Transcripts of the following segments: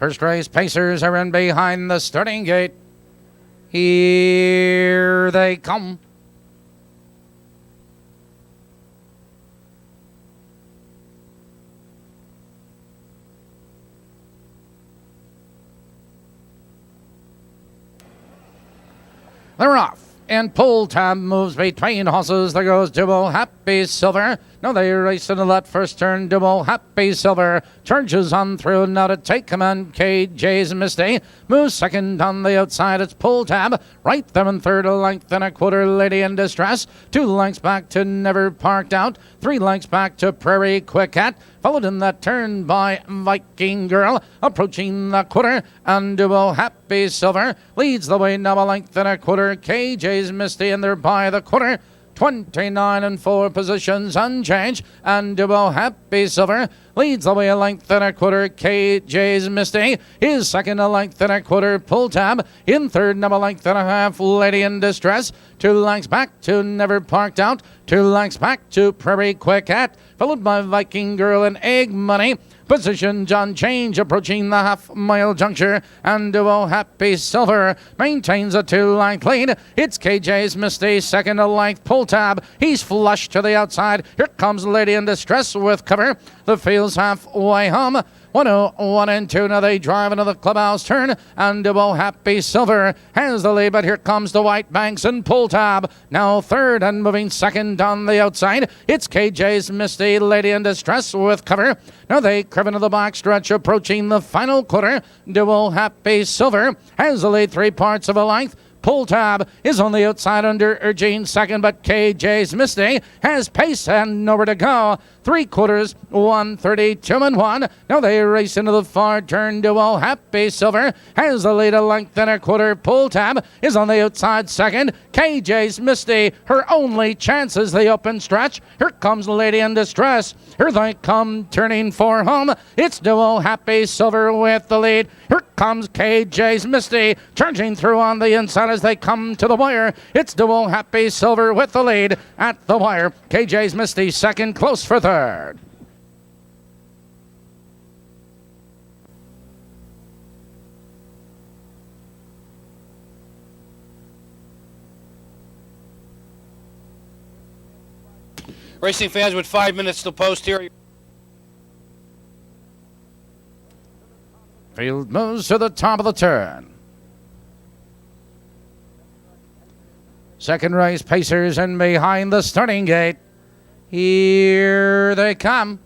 First race pacers are in behind the starting gate. Here they come. They're off. And pull tab moves between horses. There goes Double Happy Silver. Now they race into that first turn. Double Happy Silver charges on through. Now to take command, KJ's Misty moves second on the outside. It's pull tab. Right there in third, a length and a quarter. Lady in Distress. 2 lengths back to Never Parked Out. 3 lengths back to Prairie Quick Cat. Followed in that turn by Viking Girl, approaching the quarter, and Double Happy Silver leads the way now a length and a quarter. KJ's Misty in there by the quarter. 29 and 4 positions unchanged, and Double Happy Silver leads the way a length and a quarter. KJ's Misty is second, a length and a quarter. Pull tab in third, now a length and a half. Lady in Distress, 2 lengths back to Never Parked Out. 2 lengths back to Prairie Quick Cat, followed by Viking Girl and Egg Money. Position John Change approaching the half-mile juncture, and Double Happy Silver maintains a 2-length lead. It's KJ's Misty, second, a length. Pull tab, he's flush to the outside. Here comes Lady in Distress with cover. The field's halfway home. 101 and 2. Now they drive into the clubhouse turn, and Double Happy Silver has the lead, but here comes the White Banks and Pull tab. Now third and moving second on the outside. It's KJ's Misty, Lady in Distress with cover. Now they curve into the back stretch, approaching the final quarter. Double Happy Silver has the lead 3 parts of a length. Pull tab is on the outside under urging second, but KJ's Misty has pace and nowhere to go. 3/4, 132 and 1. Now they race into the far turn. Double Happy Silver has the lead, a length and a quarter. Pull tab is on the outside second. KJ's Misty, her only chance is the open stretch. Here comes Lady in Distress. Here they come turning for home. It's Double Happy Silver with the lead. Here comes KJ's Misty charging through on the inside as they come to the wire. It's Double Happy Silver with the lead at the wire. KJ's Misty second, close for third. Racing fans with 5 minutes to post here. Field moves to the top of the turn. Second race pacers in behind the starting gate. Here they come.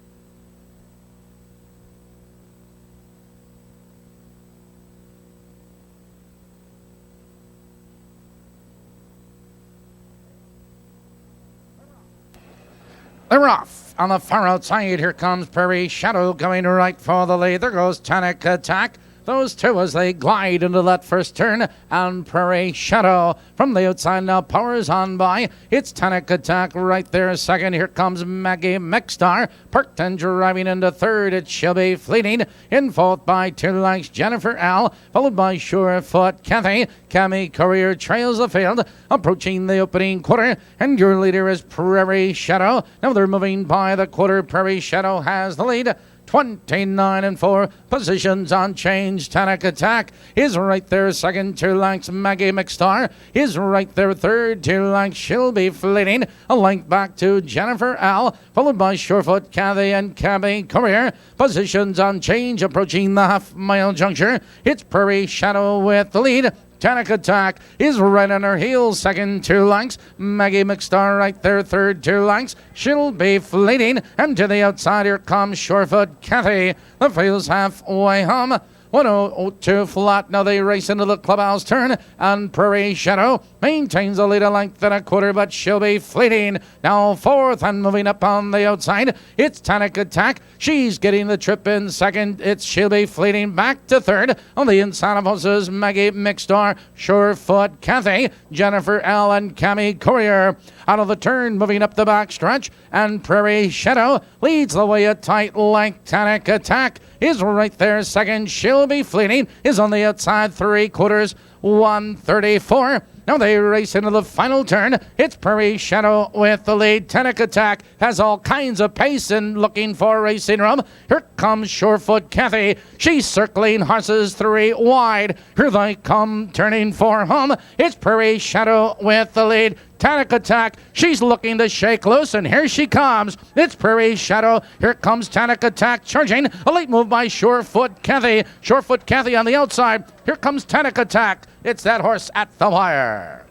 They're off. On the far outside, here comes Prairie Shadow going right for the lead. There goes Tonic Attack. Those two as they glide into that first turn, and Prairie Shadow from the outside now powers on by. It's Tonic Attack right there second. Here comes Maggie Mixstar, parked and driving into third. It shall be fleeting in fourth by 2 lengths. Jennifer Al, followed by Surefoot Kathy. Cammy Courier trails the field, approaching the opening quarter, and your leader is Prairie Shadow. Now they're moving by the quarter. Prairie Shadow has the lead. 29 and 4 positions on change. Tonic Attack is right there second. 2 lengths. Maggie McStar is right there third. 2 lengths. She'll be fleeting. A length back to Jennifer Al, followed by Surefoot Kathy and Cabby Courier. Positions on change, approaching the half-mile juncture. It's Prairie Shadow with the lead. Tonic Attack is right on her heels, second. 2 lengths. Maggie McStar right there third. 2 lengths. She'll be fleeting, and to the outside here comes Surefoot Kathy. The field's halfway home. 102 flat. Now they race into the clubhouse turn, and Prairie Shadow maintains a lead, a length and a quarter, but she'll be fleeting. Now fourth and moving up on the outside, it's Tonic Attack. She's getting the trip in second. She'll be fleeting back to third. On the inside of horses, Maggie Mixstar, Surefoot Kathy, Jennifer L. and Cammy Courier. Out of the turn, moving up the back stretch, and Prairie Shadow leads the way a tight length. Tonic Attack is right there second. She'll be fleeting, is on the outside 3/4, 134. Now they race into the final turn. It's Prairie Shadow with the lead. Tenic Attack has all kinds of pace and looking for racing room. Here comes Surefoot Kathy. She's circling horses 3 wide. Here they come turning for home. It's Prairie Shadow with the lead. Tenic Attack, she's looking to shake loose, and here she comes. It's Prairie Shadow. Here comes Tenic Attack charging. A late move by Surefoot Kathy. Surefoot Kathy on the outside. Here comes Tenic Attack. It's that horse at the wire.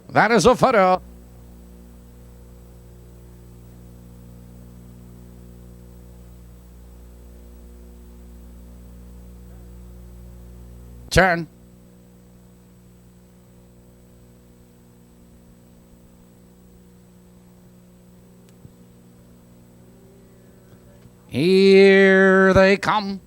That is a photo. Turn. Here they come.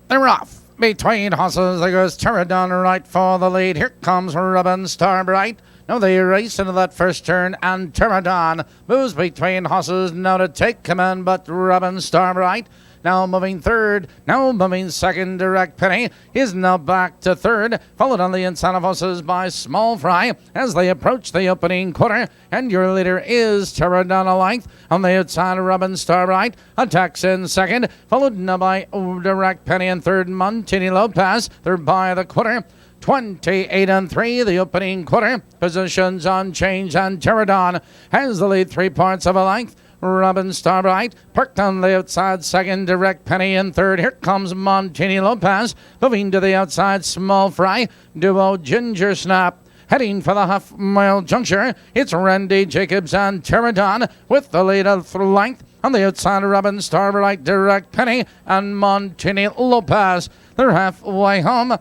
They're off. Between horses, there goes Pterodon right for the lead. Here comes Robin Starbright. Now they race into that first turn, and Pterodon moves between horses now to take command, but Robin Starbright now moving third, now moving second. Direct Penny is now back to third, followed on the inside of horses by Small Fry as they approach the opening quarter. And your leader is Pterodon a length. On the outside, Robin Starbright attacks in second, followed now by Direct Penny in third. Montini Lopez, third by the quarter. 28-3, the opening quarter. Positions on change, and Pterodon has the lead 3 parts of a length. Robin Starbright parked on the outside second. Direct Penny in third. Here comes Montini Lopez moving to the outside. Small Fry, Duo Ginger Snap heading for the half-mile juncture. It's Randy Jacobs and Pterodon with the lead of length. On the outside, Robin Starbright, Direct Penny, and Montini Lopez. They're halfway home.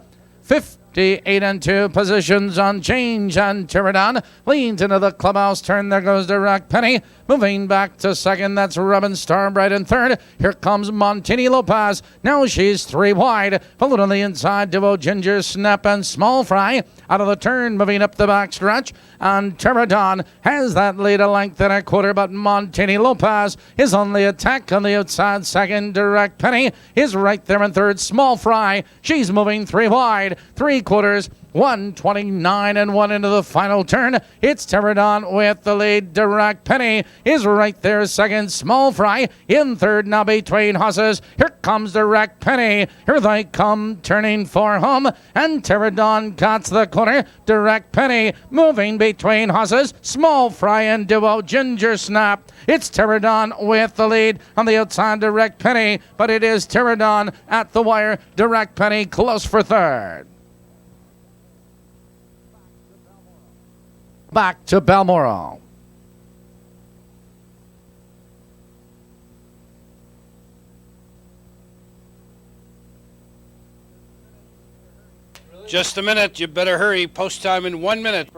58-2, positions on change, and Pterodon leans into the clubhouse turn. There goes Direct Penny. Moving back to second, that's Robin Starbright in third. Here comes Montini Lopez. Now she's 3 wide. Followed on the inside, Duo Ginger Snap and Small Fry. Out of the turn, moving up the back stretch. And Pterodon has that lead a length and a quarter, but Montini Lopez is on the attack on the outside second. Direct Penny is right there in third. Small Fry, she's moving 3 wide. 3 quarters. 129-1 into the final turn. It's Pterodon with the lead. Direct Penny is right there second. Small Fry in third. Now between horses, here comes Direct Penny. Here they come turning for home, and Pterodon cuts the corner. Direct Penny moving between horses. Small Fry and Duo Ginger Snap. It's Pterodon with the lead. On the outside, Direct Penny, but it is Pterodon at the wire. Direct Penny close for third. Back to Balmoral. Just a minute. You better hurry. Post time in 1 minute.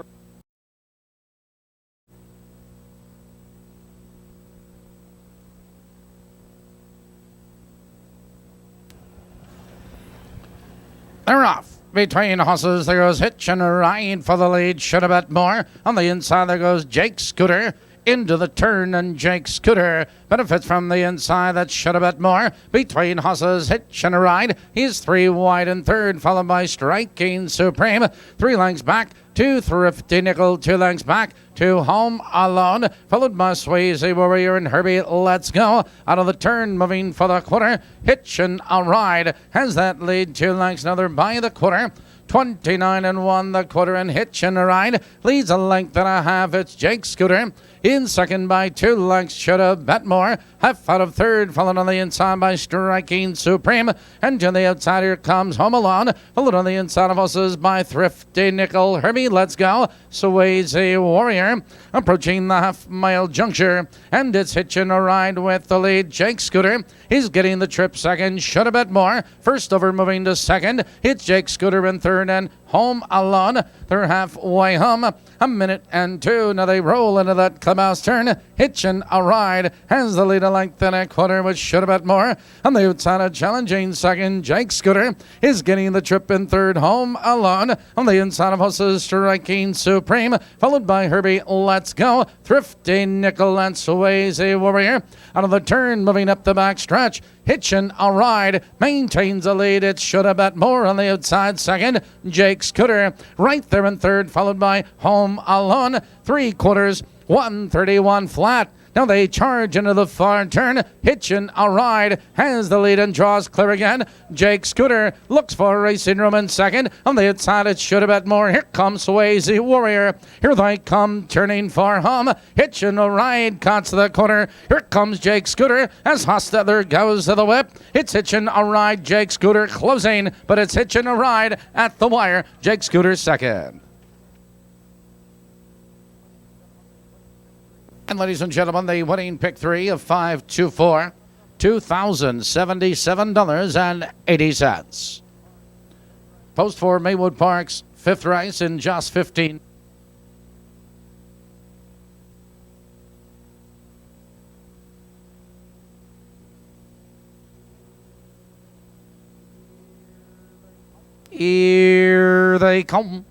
They're off. Between horses, there goes Hitch and a Ride for the lead. Should have bet more. On the inside, there goes Jake Scooter. Into the turn, and Jake Scooter benefits from the inside. That should have bet more. Between horses, Hitch and a Ride. He's 3 wide in third, followed by Striking Supreme. 3 lengths back to Thrifty Nickel. 2 lengths back to Home Alone, followed by Swayze Warrior and Herbie Let's Go. Out of the turn, moving for the quarter. Hitch and a Ride has that lead 2 lengths. Another by the quarter. 29-1 the quarter, and Hitch and a Ride leads a length and a half. It's Jake Scooter in second by 2 lengths. Should have bet more. Half out of third, followed on the inside by Striking Supreme. And to the outside, here comes Home Alone, followed on the inside of horses by Thrifty Nickel. Herbie Let's Go, Swayze Warrior approaching the half-mile juncture. And it's Hitch and a Ride with the lead. Jake Scooter is getting the trip second. Should have bet more. First over, moving to second. It's Jake Scooter in third, and Home Alone. They're halfway home. A minute and two. Now they roll into that clubhouse turn. Hitchin' a Ride has the lead a length and a quarter, which should have bet more. On the outside of challenging second, Jake Scooter is getting the trip in third. Home Alone. On the inside of horses, Striking Supreme, followed by Herbie Let's Go, Thrifty Nickel, and Swayze Warrior. Out of the turn, moving up the back stretch, Hitchin' a Ride maintains the lead. It should have bet more. On the outside second, Jake Scooter right there in third, followed by Home Alone. 3/4, 131 flat. Now they charge into the far turn. Hitchin' a Ride has the lead and draws clear again. Jake Scooter looks for racing room in second. On the outside, it should have bet more. Here comes Swayze Warrior. Here they come, turning for home. Hitchin' a Ride cuts the corner. Here comes Jake Scooter as Hostetler goes to the whip. It's Hitchin' a Ride, Jake Scooter closing, but it's Hitchin' a Ride at the wire. Jake Scooter second. And ladies and gentlemen, the winning pick three of 524, $2,077.80. Post for Maywood Park's fifth race in just 15. Here they come.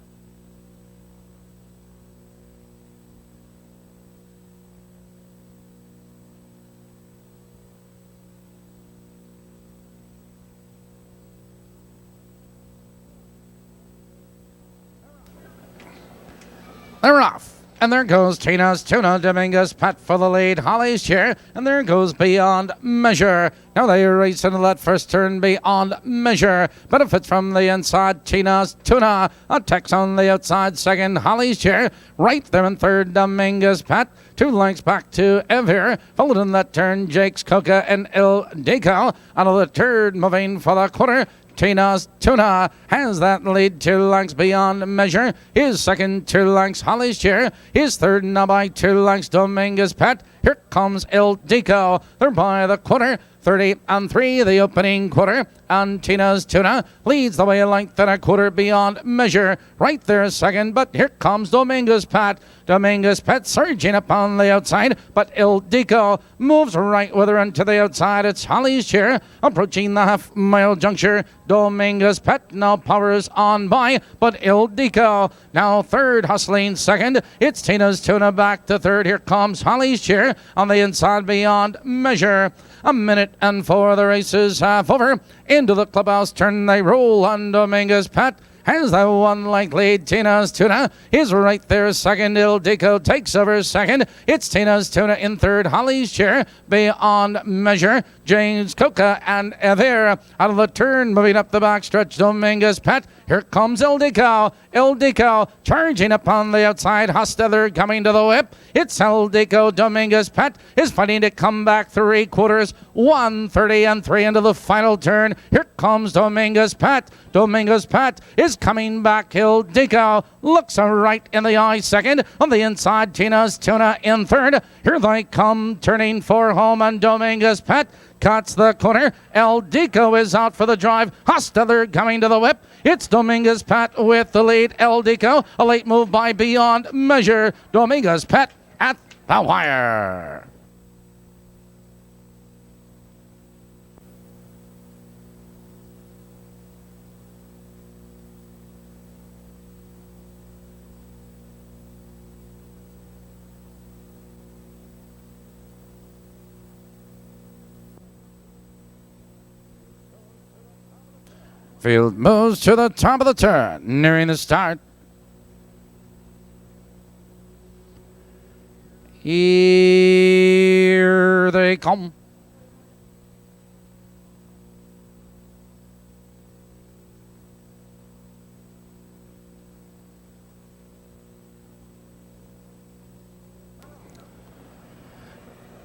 They're off. And there goes Tina's Tuna, Dominguez Pet for the lead, Holly's Chair, and there goes Beyond Measure. Now they race into that first turn, Beyond Measure. Benefits from the inside, Tina's Tuna. Attacks on the outside, second, Holly's Chair. Right there in third, Dominguez Pet. 2 lengths back to Evir. Followed in that turn, Jake's Coca and Il Deco. Out of the third, moving for the quarter, Tina's Tuna has that lead 2 lengths Beyond Measure. His second 2 lengths Holly's Chair. His third now by 2 lengths Dominguez Pet. Here comes Il Deco. They're by the quarter. 30-3, the opening quarter. And Tina's Tuna leads the way a length and a quarter Beyond Measure. Right there second, but here comes Dominguez Pet. Dominguez Pet surging up on the outside, but Il Deco moves right with her into the outside. It's Holly's Chair approaching the half-mile juncture. Dominguez Pet now powers on by, but Il Deco now third, hustling second. It's Tina's Tuna back to third. Here comes Holly's Chair on the inside Beyond Measure. A minute and 4, the race is half over. Into the clubhouse turn they roll on Dominguez Pet. Has the 1 length lead. Tina's Tuna is right there second. Il Deco takes over second. It's Tina's Tuna in third. Holly's Chair Beyond Measure. James Coca and Evir out of the turn, moving up the back stretch. Dominguez Pet. Here comes Il Deco. Il Deco charging upon the outside. Hostetler coming to the whip. It's Il Deco. Dominguez Pet is fighting to come back 3/4, 130-3 into the final turn. Here comes Dominguez Pet. Dominguez Pet is coming back. Il Deco looks right in the eye second. On the inside, Tina's Tuna in third. Here they come, turning for home, and Dominguez Pet cuts the corner. Il Deco is out for the drive. Hostetler coming to the whip. It's Dominguez Pet with the lead. Il Deco, a late move by Beyond Measure. Dominguez Pet at the wire. Field moves to the top of the turn, nearing the start. Here they come.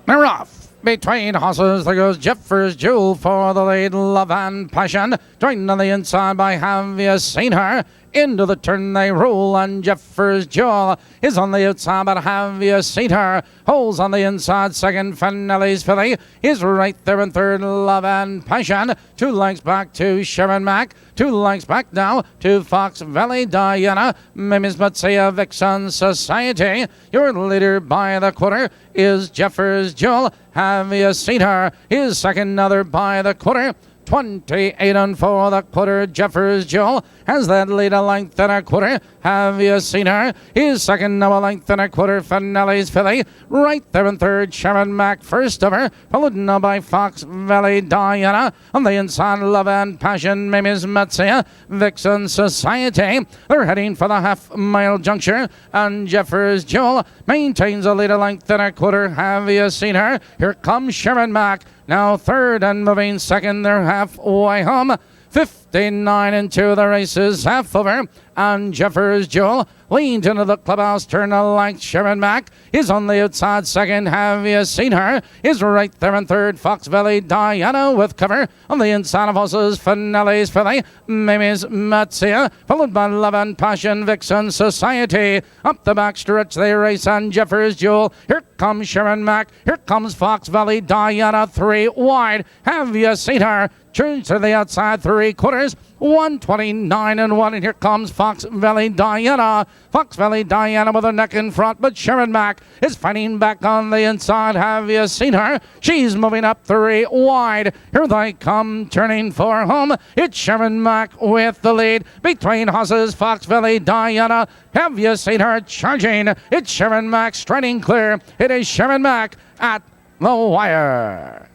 They're off. Between horses, there goes Jeffers Jewel for the lead. Love and Passion. Joined on the inside by Have You Seen Her? Into the turn they roll, and Jeffers Jewel is on the outside, but Have You Seen Her? Holds on the inside. Second, Finelli's Filly is right there in third. Love and Passion. 2 lengths back to Sharon Mack. 2 lengths back now to Fox Valley Diana. Mimis Matsia Vixen Society. Your leader by the quarter is Jeffers Jewel. Have You Seen Her? His second, another by the quarter. 28 and 4 the quarter. Jeffers Jewel has that lead a length and a quarter. Have You Seen Her? His second, now a length and a quarter. Finelli's Filly right there in third. Sharon Mack first over, followed now by Fox Valley Diana. On the inside, Love and Passion, Mimis Matsia Vixen Society. They're heading for the half-mile juncture, and Jeffers Jewel maintains a lead a length and a quarter. Have You Seen Her? Here comes Sharon Mack. Now third and moving second. They're halfway home. 59 and 2 the race is half over, and Jeffers Jewel leans into the clubhouse turn a length. Sharon Mack is on the outside second. Have You Seen Her? Is right there in third. Fox Valley Diana with cover on the inside of horses. Finelli's Filly, Mimis Matsia, followed by Love and Passion Vixen Society. Up the back stretch they race, and Jeffers Jewel. Here comes Sharon Mack. Here comes Fox Valley Diana. 3 wide. Have You Seen Her? Turns to the outside 3/4. 129 and 1, and here comes Fox Valley Diana. Fox Valley Diana with her neck in front, but Sharon Mack is fighting back on the inside. Have You Seen Her? She's moving up 3 wide. Here they come, turning for home. It's Sharon Mack with the lead. Between horses, Fox Valley Diana. Have You Seen Her? Charging. It's Sharon Mack striding clear. It is Sharon Mack at the wire.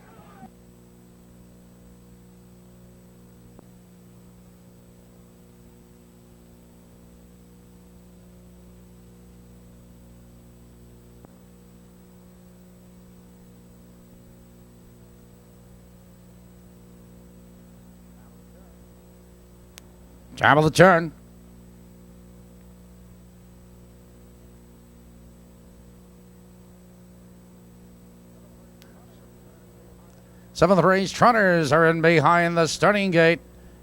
Top of the turn. Seventh race trotters are in behind the starting gate.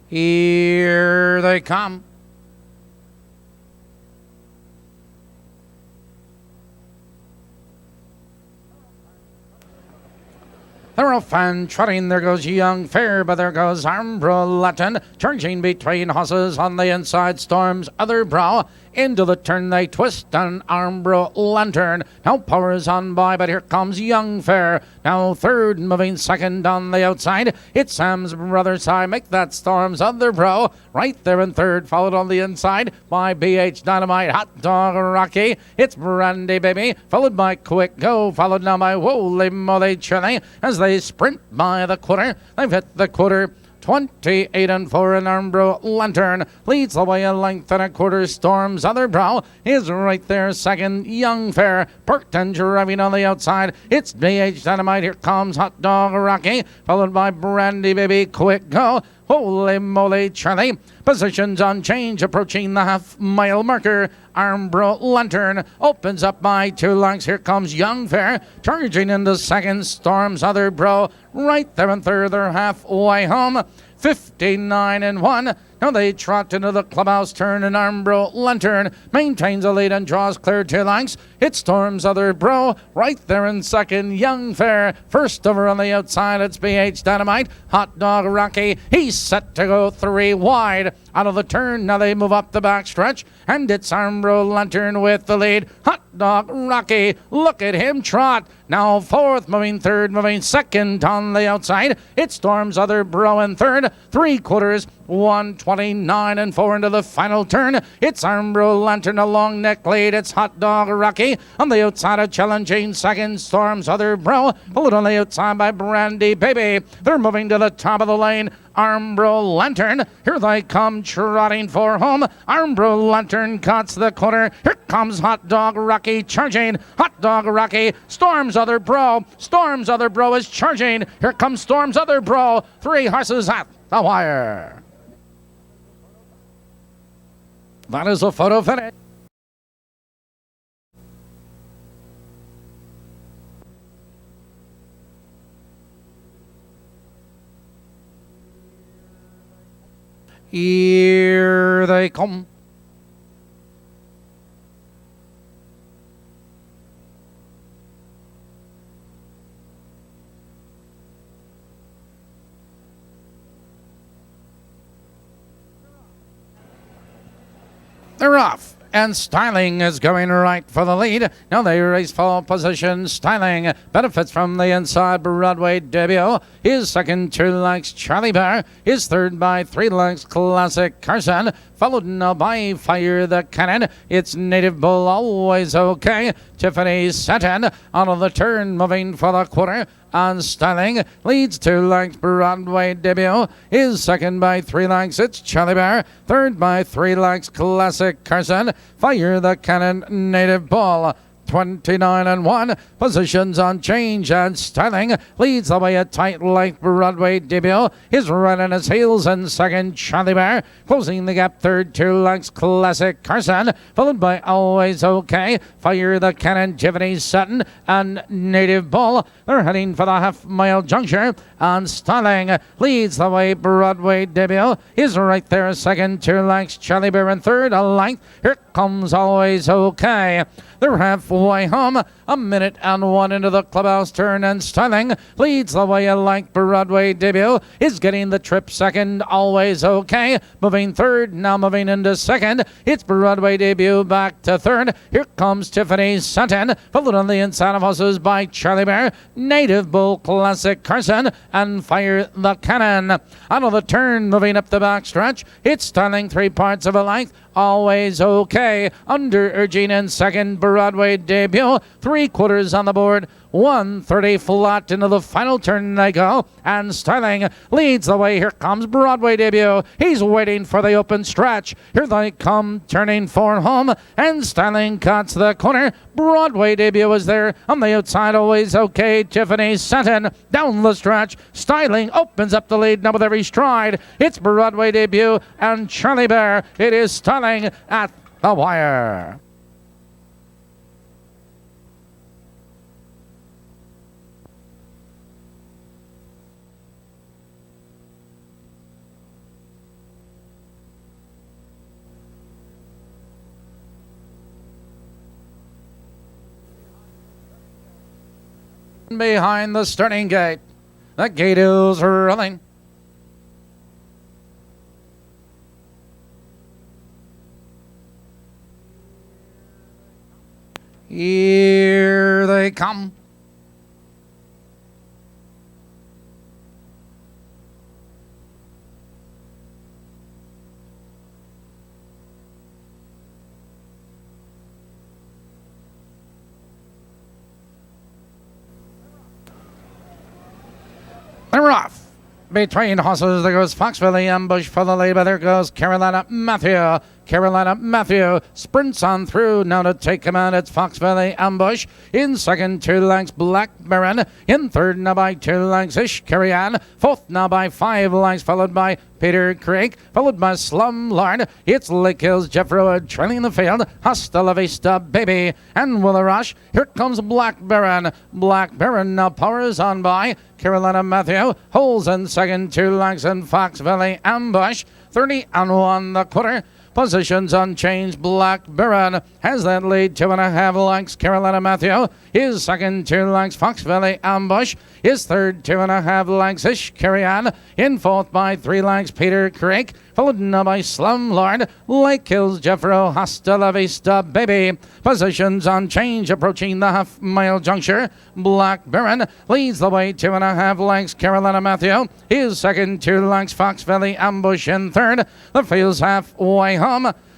Here they come. They're off and trotting. There goes Young Fair, but there goes Armbro Latin. Charging between horses on the inside. Storm's Other Brow. Into the turn they twist, and Armbro Lantern now powers on by, but here comes Young Fair. Now third, moving second on the outside. It's Sam's brother side. Make that Storm's Other Brow. Right there in third, followed on the inside by BH Dynamite, Hot Dog Rocky. It's Brandy Baby, followed by Quick Go, followed now by Holy Moly Chili as they sprint by the quarter. They've hit the quarter. 28 and 4, and Armbro Lantern leads the way a length and a quarter. Storm's Other Brow is right there second. Young Fair perked and driving on the outside. It's BH Dynamite. Here comes Hot Dog Rocky, followed by Brandy Baby. Quick Go. Holy Moly Charlie. Positions on change, approaching the half-mile marker. Armbro Lantern opens up by 2 lengths. Here comes Young Fair, charging into second. Storm's Other Brow right there in third. They're halfway home. 59 and 1. Now they trot into the clubhouse turn, and Armbro Lantern maintains a lead and draws clear 2 lengths. It Storm's Other Brow right there in second. Young Fair first over on the outside. It's BH Dynamite. Hot Dog Rocky. He's set to go 3 wide out of the turn. Now they move up the back stretch, and it's Armbro Lantern with the lead. Hot Dog Rocky. Look at him trot. Now fourth, moving third, moving second on the outside. It Storm's Other Brow in third. 3/4. 129 and 4 into the final turn. It's Armbro Lantern, a long neck lead. It's Hot Dog Rocky on the outside of challenging second. Storm's Other Brow, followed on the outside by Brandy Baby. They're moving to the top of the lane. Armbro Lantern, here they come trotting for home. Armbro Lantern cuts the corner. Here comes Hot Dog Rocky charging. Hot Dog Rocky, Storm's Other Brow. Storm's Other Brow is charging. Here comes Storm's Other Brow. 3 horses at the wire. That is a photo finish. Here they come. They're off. And Styling is going right for the lead. Now they race for position. Styling benefits from the inside Broadway debut. His second, 2 lengths, Charlie Bear. His third by 3 lengths, Classic Carson. Followed now by Fire the Cannon. It's Native Bull, always okay. Tiffany Satin out of the turn, moving for the quarter. And Styling leads 2 lengths, Broadway debut. His second by 3 lengths, it's Charlie Bear. Third by 3 lengths, Classic Carson. Fire the Cannon, Native Bull. 29-1, positions on change, and Styling leads the way a tight length Broadway debut. He's right on his heels in second, Charlie Bear. Closing the gap third, 2 lengths, Classic Carson. Followed by Always Okay, Fire the Cannon, Tiffany Sutton, and Native Bull. They're heading for the half-mile juncture, and Styling leads the way Broadway debut. He's right there, second, 2 lengths, Charlie Bear, and third, a length. Here comes Always Okay. They're halfway home, a minute and 1 into the clubhouse turn, and Styling leads the way a length. Broadway debut is getting the trip second, Always Okay. Moving third, now moving into second. It's Broadway debut back to third. Here comes Tiffany Sutton, followed on the inside of horses by Charlie Bear, Native Bull, Classic Carson, and Fire the Cannon. Out of the turn, moving up the back stretch, it's Styling 3 parts of a length. Always Okay. Under urging in second, Broadway debut. 3/4 on the board. 130 flat into the final turn they go. And Styling leads the way. Here comes Broadway debut. He's waiting for the open stretch. Here they come, turning for home. And Styling cuts the corner. Broadway debut is there on the outside. Always Okay. Tiffany Sutton down the stretch. Styling opens up the lead now with every stride. It's Broadway debut and Charlie Bear. It is Styling at the wire. Behind the starting gate, the gate is rolling. Here they come. They're off. Between horses, there goes Foxville Ambush for the lead, but there goes Carolina Matthew. Carolina Matthew sprints on through now to take him out. It's Foxville Ambush. In second, 2 lengths, Black Baron. In third, now by 2 lengths, Ish Carrion. Fourth, now by 5 lengths, followed by Peter Craig, followed by Slumlord. It's Lake Hills, Jeff Rowan trailing the field. Hasta la Vista, baby. And with a rush, here comes Black Baron. Black Baron now powers on by Carolina Matthew. Holds in second, 2 lengths, and Foxville Ambush. 30-1 the quarter. Positions unchanged. Black Baron has that lead, 2.5 lengths. Carolina Matthew. His second, 2 lengths. Foxville Ambush. His third, 2.5 lengths. Ish Carrion. In fourth by 3 lengths. Peter Craig. Followed now by Slumlord. Lake Hills, Jeffro. Hasta la Vista, baby. Positions unchanged. Approaching the half-mile juncture. Black Baron leads the way, 2.5 lengths. Carolina Matthew. His second, 2 lengths. Foxville Ambush in third. The field's halfway home.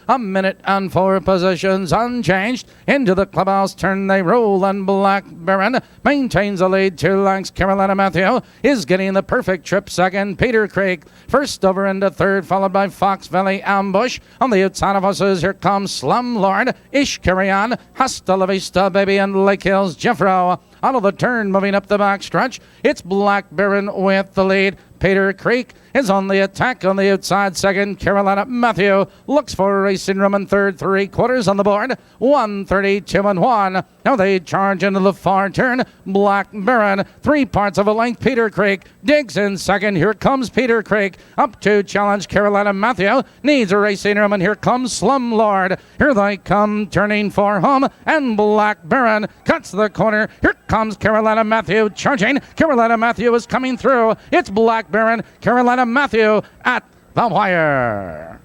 A minute and 4 positions unchanged. Into the clubhouse turn they roll, and Black Baron maintains the lead, 2 lengths. Carolina Matthew is getting the perfect trip second. Peter Craig first over into third, followed by Foxville Ambush. On the outside of horses, here comes Slumlord, Ish Carrion, Hasta la Vista, baby, and Lake Hills, Jeffro. Out of the turn, moving up the back stretch, it's Black Baron with the lead. Peter Creek is on the attack on the outside. Second, Carolina Matthew looks for racing room in third. 3/4 on the board. 132 and 1. Now they charge into the far turn. Black Baron, 3 parts of a length. Peter Creek digs in second. Here comes Peter Creek up to challenge Carolina Matthew. Needs a racing room, and here comes Slum Lord. Here they come, turning for home, and Black Baron cuts the corner. Here comes Carolina Matthew charging. Carolina Matthew is coming through. It's Black Baron, Carolina Matthew at the wire.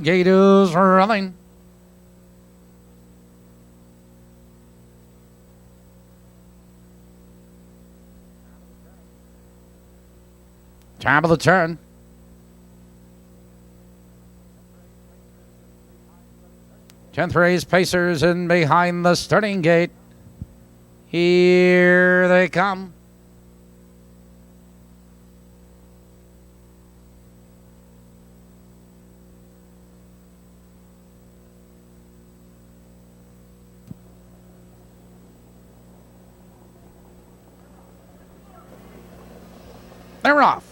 Gate is running. Top of the turn. Tenth race Pacers in behind the starting gate. Here they come. They're off.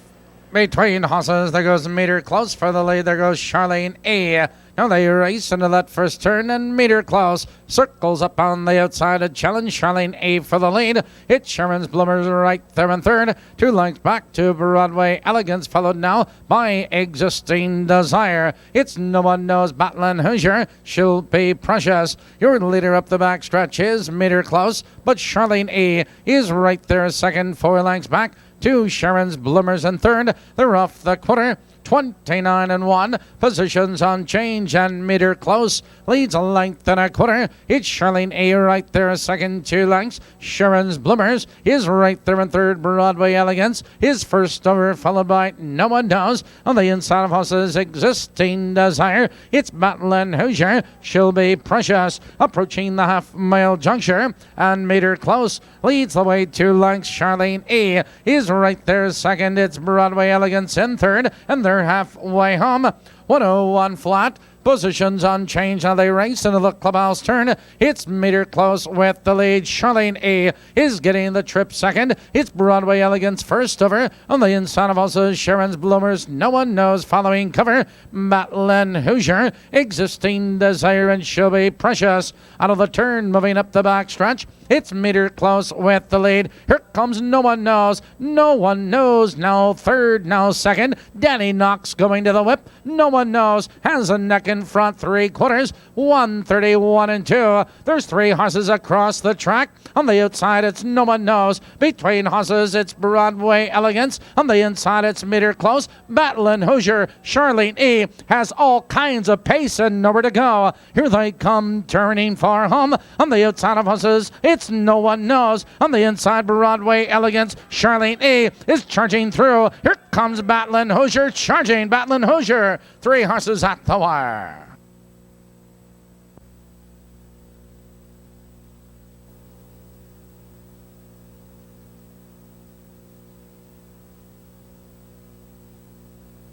Between horses, there goes Meter Close for the lead. There goes Charlene A. Now they race into that first turn, and Meter Close circles up on the outside to challenge Charlene A for the lead. It's Sherman's Bloomers right there in third. 2 lengths back to Broadway Elegance, followed now by Existing Desire. It's No One Knows Battling Hoosier. She'll be precious. Your leader up the back stretch is Meter Close, but Charlene A is right there second, 4 lengths back to Sharon's Bloomers in third. They're off the quarter. 29 and 1. Positions on change, and Meter Close leads a length and a quarter. It's Charlene A right there, second, 2 lengths. Sharon's Bloomers is right there in third. Broadway Elegance is first over, followed by No One Knows. On the inside of horses, Existing Desire. It's Battling Hoosier. She'll be precious. Approaching the half-mile juncture, and Meter Close leads the way 2 lengths. Charlene A is right there second. It's Broadway Elegance in third, and they're halfway home. 101 flat. Positions on change. Now they race into the clubhouse turn. It's Meter Close with the lead. Charlene A is getting the trip second. It's Broadway Elegance first over. On the inside of also Sharon's Bloomers. No One Knows following cover. Battling Hoosier. Existing Desire, and she'll be precious. Out of the turn, moving up the back stretch. It's Meter Close with the lead. Here comes No One Knows. No One Knows now third, now second. Danny Knox going to the whip. No One Knows has a neck in front, 3/4. 131 and 2. There's 3 horses across the track. On the outside, it's No One Knows. Between horses, it's Broadway Elegance. On the inside, it's Meter Close. Battling Hoosier. Charlene E has all kinds of pace and nowhere to go. Here they come, turning for home. On the outside of horses, it's No One Knows. On the inside, Broadway Elegance. Charlene E is charging through. Here comes Battling Hoosier, charging Battling Hoosier. 3 horses at the wire.